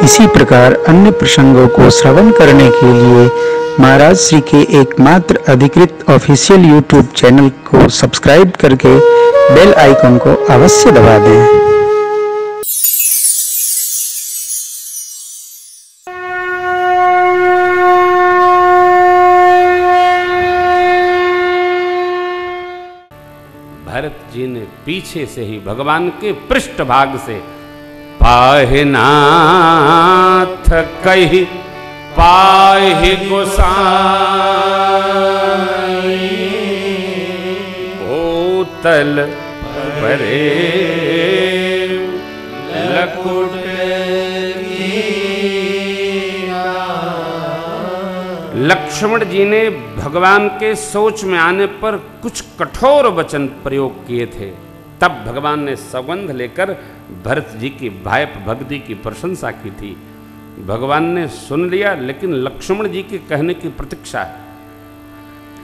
इसी प्रकार अन्य प्रसंगों को श्रवण करने के लिए महाराज श्री के एकमात्र अधिकृत ऑफिशियल यूट्यूब चैनल को सब्सक्राइब करके बेल आइकन को अवश्य दबा दें। भरत जी ने पीछे से ही भगवान के पृष्ठभाग से पाहि नाथ कहि पाहि गोसाई ओतल परे लकुट लक्ष्मण जी ने भगवान के सोच में आने पर कुछ कठोर वचन प्रयोग किए थे। तब भगवान ने सौगंध लेकर भरत जी की भायप भक्ति की प्रशंसा की थी। भगवान ने सुन लिया, लेकिन लक्ष्मण जी के कहने की प्रतीक्षा है।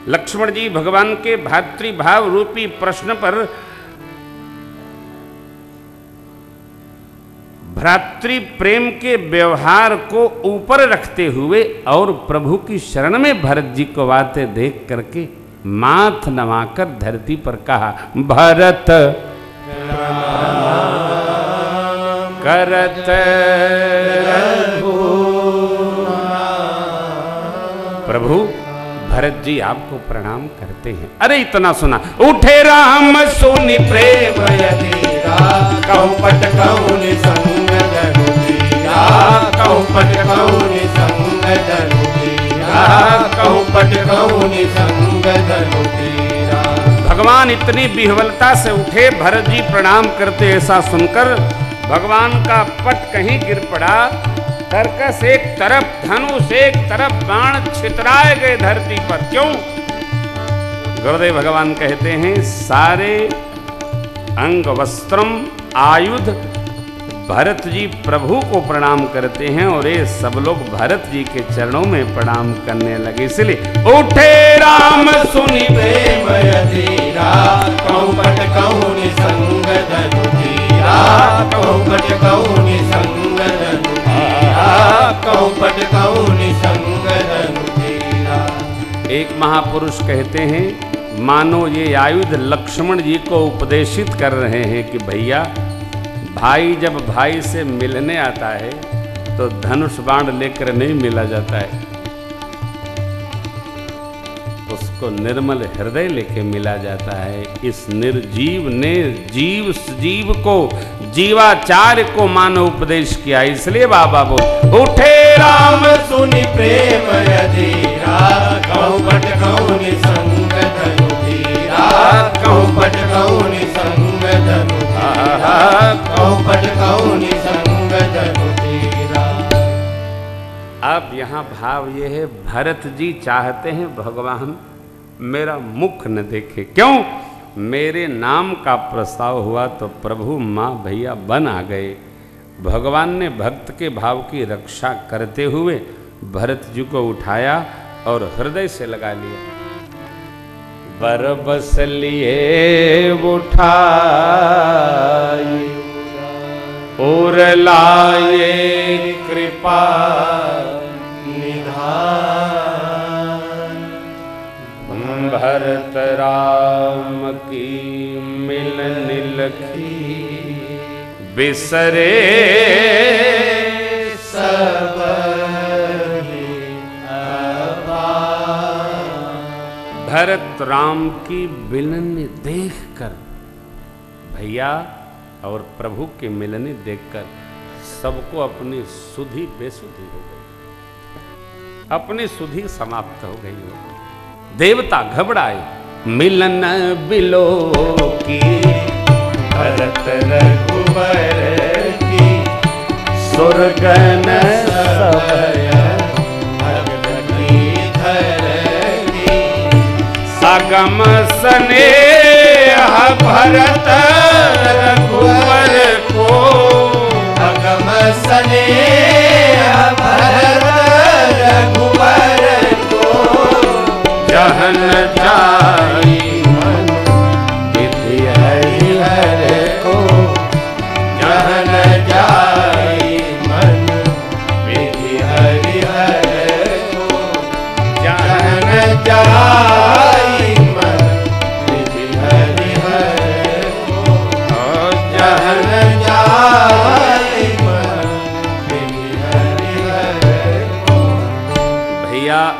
लक्ष्मण जी भगवान के भातृभाव रूपी प्रश्न पर भ्रातृ प्रेम के व्यवहार को ऊपर रखते हुए और प्रभु की शरण में भरत जी को आते देख करके माथ नवाकर धरती पर कहा, भरत करत प्रभु भरत जी आपको प्रणाम करते हैं। अरे इतना सुना, उठे राम सुनि प्रेम यदीरा कहु पट कहु निसंग धनुधीरा कहु पट कहु निसंग धनुधीरा कहु पट कहु निसंग धनुधीरा। भगवान इतनी विह्वलता से उठे, भरत जी प्रणाम करते ऐसा सुनकर भगवान का पट कहीं गिर पड़ा। तरकस एक तरफ, धनुष एक तरफ, बाण छितराए गए धरती पर। क्यों? गुरुदेव भगवान कहते हैं, सारे अंग वस्त्रम आयुध भरत जी प्रभु को प्रणाम करते हैं और ये सब लोग भरत जी के चरणों में प्रणाम करने लगे। इसलिए उठे राम सुनि प्रेम यदीरा कहु पट कहु निसंग धनुधीरा कहु पट कहु निसंग धनुधीरा कहु पट कहु निसंग धनुधीरा। एक महापुरुष कहते हैं, मानो ये आयुध लक्ष्मण जी को उपदेशित कर रहे हैं कि भैया, भाई जब भाई से मिलने आता है तो धनुष बाण लेकर नहीं मिला जाता है, उसको निर्मल हृदय लेके मिला जाता है। इस निर्जीव ने जीव सजीव को, जीवाचार्य को मानो उपदेश किया। इसलिए बाबा बोल, उठे राम सुनि प्रेम यदीरा कहु पट कहु निसंग धनुधीरा कहु पट कहु निसंग धनुधीरा कहु पट कहु निसंग धनुधीरा। अब यहाँ भाव ये है, भरत जी चाहते हैं भगवान मेरा मुख न देखे। क्यों? मेरे नाम का प्रस्ताव हुआ तो प्रभु माँ भैया बन आ गए। भगवान ने भक्त के भाव की रक्षा करते हुए भरत जी को उठाया और हृदय से लगा लिया। बरबस लिए उठाई और लाए कृपा निधान भरत राम की मिलन लखी बिसरे सब भरत राम की मिलन देखकर भैया और प्रभु के मिलने देखकर सबको अपनी सुधि बेसुधी हो गई, अपनी सुधि समाप्त हो गई हो। देवता घबराए, मिलन बिलो की भरत रघुबर की सुरगन सबय भगत की धरती सगम स्नेह भरत रघुबर को सगम स्नेह भरत रघुबर को जहन जाई मन विधि हरिहर को जहन जाई मन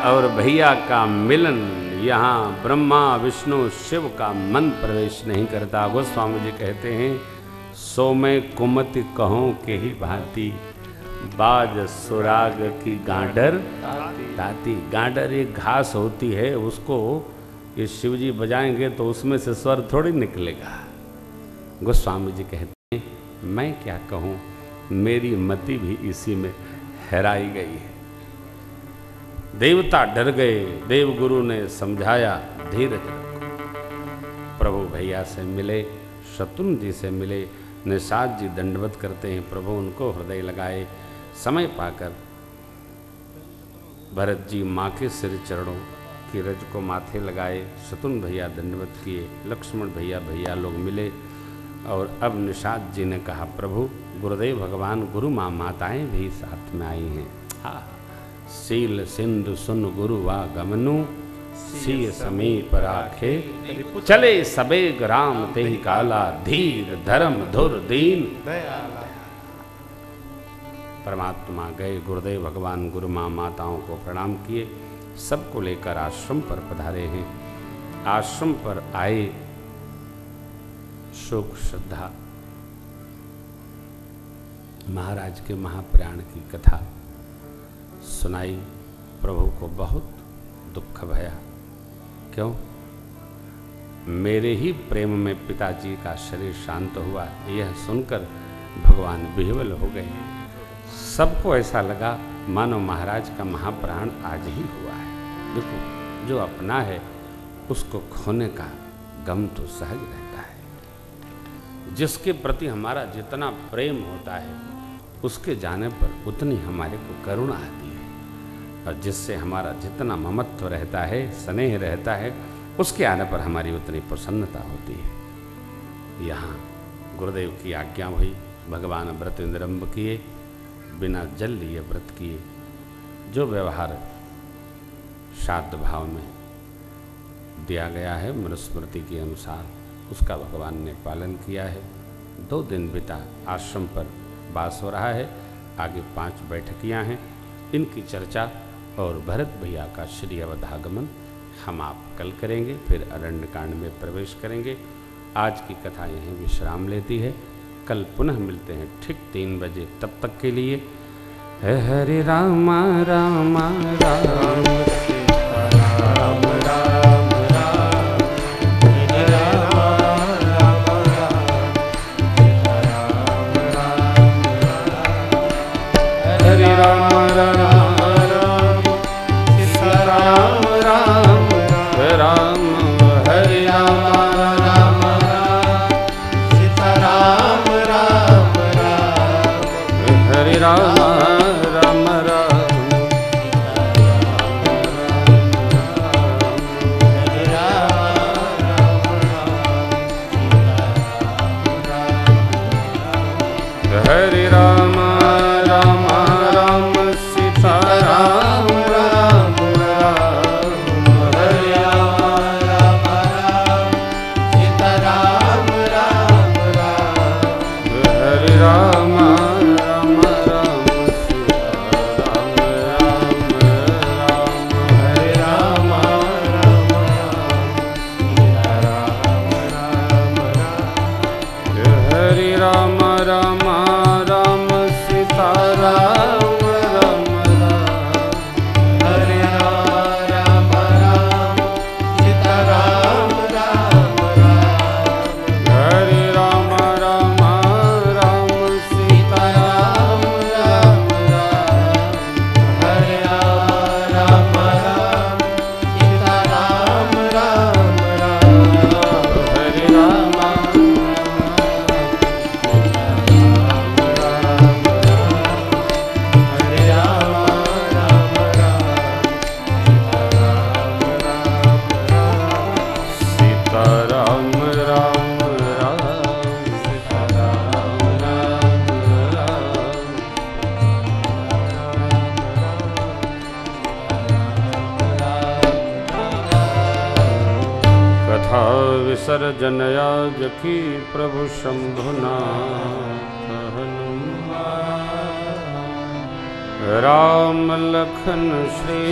और भैया का मिलन, यहाँ ब्रह्मा विष्णु शिव का मन प्रवेश नहीं करता। गोस्वामी जी कहते हैं, सो मैं कुमति कहूँ के ही भांति, बाज सुराग की गांडर ताती। गांडर एक घास होती है, उसको ये शिवजी बजाएंगे तो उसमें से स्वर थोड़ी निकलेगा। गोस्वामी जी कहते हैं, मैं क्या कहूँ, मेरी मति भी इसी में हेराई गई है। देवता डर गए, देवगुरु ने समझाया धीरज रखो। प्रभु भैया से मिले, शत्रुघ्न जी से मिले, निषाद जी दंडवत करते हैं, प्रभु उनको हृदय लगाए। समय पाकर भरत जी माँ के सिर चरणों की रज को माथे लगाए, शत्रुघ्न भैया दंडवत किए, लक्ष्मण भैया लोग मिले। और अब निषाद जी ने कहा, प्रभु गुरुदेव भगवान गुरु माँ माताएं भी साथ में आई हैं। हाँ, सील सिंधु सुन गुरु वा गमनु, सी समीप राखे, चले सबेग राम तेहि काला, धीर धर्म धुर दीन। परमात्मा गए, गुरुदेव भगवान गुरु माँ माताओं को प्रणाम किए, सबको लेकर आश्रम पर पधारे हैं। आश्रम पर आए, शोक श्रद्धा महाराज के महाप्रयाण की कथा सुनाई। प्रभु को बहुत दुख भया। क्यों? मेरे ही प्रेम में पिताजी का शरीर शांत हुआ, यह सुनकर भगवान विह्वल हो गए। सबको ऐसा लगा मानो महाराज का महाप्राण आज ही हुआ है। देखो, जो अपना है उसको खोने का गम तो सहज रहता है। जिसके प्रति हमारा जितना प्रेम होता है, उसके जाने पर उतनी हमारे को करुणा आती है। और जिससे हमारा जितना ममत्व रहता है, स्नेह रहता है, उसके आने पर हमारी उतनी प्रसन्नता होती है। यहाँ गुरुदेव की आज्ञा हुई, भगवान व्रत निरंभ किए, बिना जल लिए व्रत किए। जो व्यवहार श्राद्ध भाव में दिया गया है मनुस्मृति के अनुसार, उसका भगवान ने पालन किया है। 2 दिन बिता आश्रम पर वास हो रहा है। आगे 5 बैठकियां हैं, इनकी चर्चा और भरत भैया का श्री अवधागमन हम आप कल करेंगे। फिर अरण्य कांड में प्रवेश करेंगे। आज की कथा यहीं विश्राम लेती है। कल पुनः मिलते हैं ठीक 3 बजे। तब तक के लिए हरे राम राम राम राम राम राम, हरे राम राम राम, हरे राम राम राम, सीता राम राम राम, हरे राम राम राम, सीता राम राम राम, हरे राम राम राम, हरे राम राम राम, सीता राम राम राम, हरे राम राम राम, सीता राम राम राम, हरे राम राम राम, सीता राम राम राम, हरे राम राम राम, हरे राम राम राम, सीता राम राम राम, हरे राम राम, सीता राम राम राम, हरे राम राम राम, सीता राम राम राम, हरे राम राम, सीता राम राम राम, हरे राम विसर्जन याज की प्रभु शंभुनाथ हनुमान, राम लखन श्री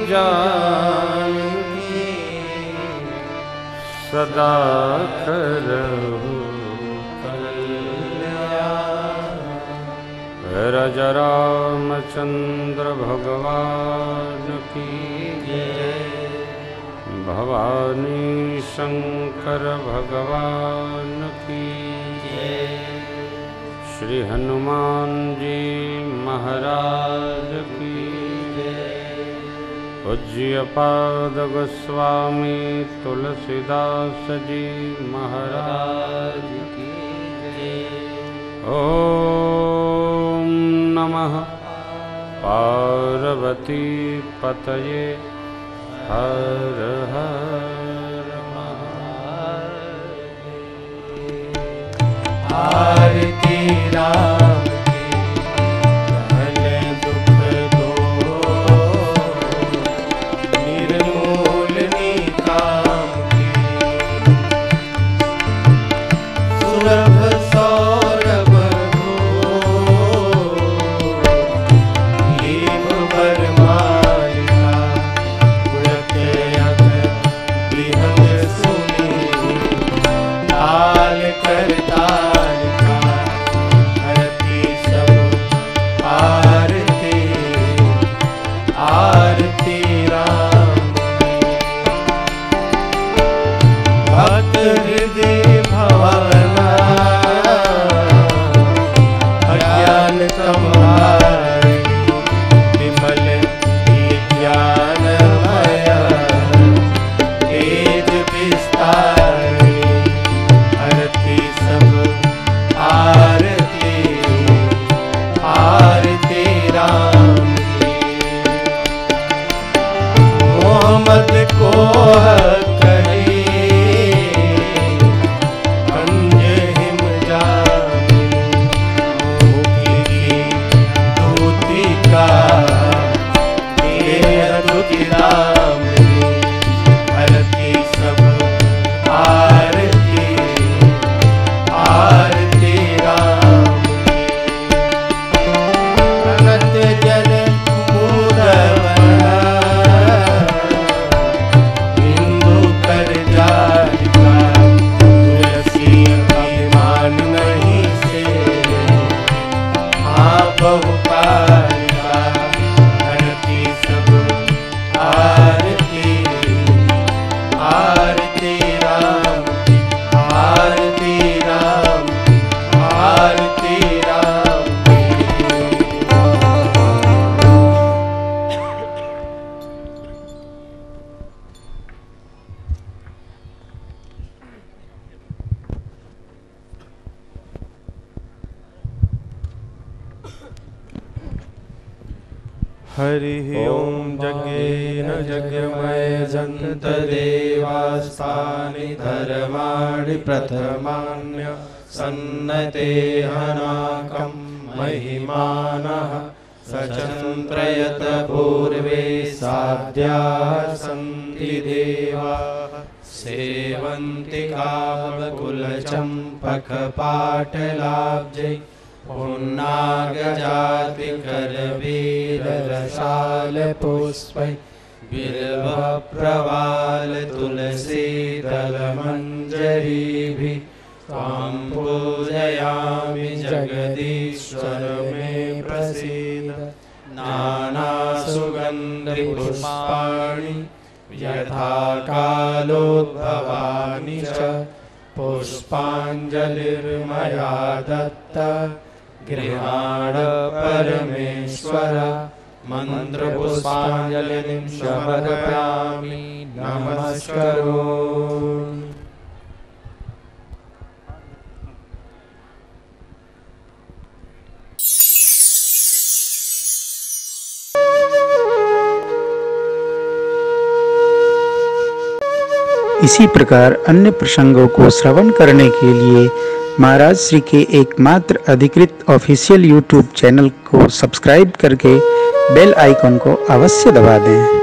जानकी सदा करहु कल्याण। रज रामचंद्र भगवान की जय। भवानी शंकर भगवान की जय। श्री हनुमान जी महाराज की जय। पूज्य पाद गोस्वामी तुलसीदास जी महाराज की जय। ओम नमः पार्वती पतये हर हर महादेव। आरती राम की सहल दुख दो, निर्मूल निकाम की सुलभ सौरभ दो, लीव बरमालिका उड़त अग बिहंग सुनी, ताल करता हरिः ओम जज्ञेन जगमय जन्त देवास्तानि धर्माणि प्रथमान्य सन्नते हनाकं महिमानः सचन्द्रयत पूर्वे साध्याः सन्ति देवाः सेवन्ति कामकुलचम्पकपाटलाब्जै पुन्नागजाति करवीररसालपुष्पै बिल्वप्रवाल तुलसीदलमञ्जरीभिः त्वां पूजयामि जगदीश्वर मे प्रसीद। नानासुगन्धिपुष्पाणि यथा कालोद्भवानि च पुष्पाञ्जलिर्मया दत्ता गृहाण परमेश्वर। मन्त्रपुष्पाञ्जलिं समर्पयामि नमस्करोमि। इसी प्रकार अन्य प्रसंगों को श्रवण करने के लिए महाराज श्री के एकमात्र अधिकृत ऑफिशियल यूट्यूब चैनल को सब्सक्राइब करके बेल आइकन को अवश्य दबा दें।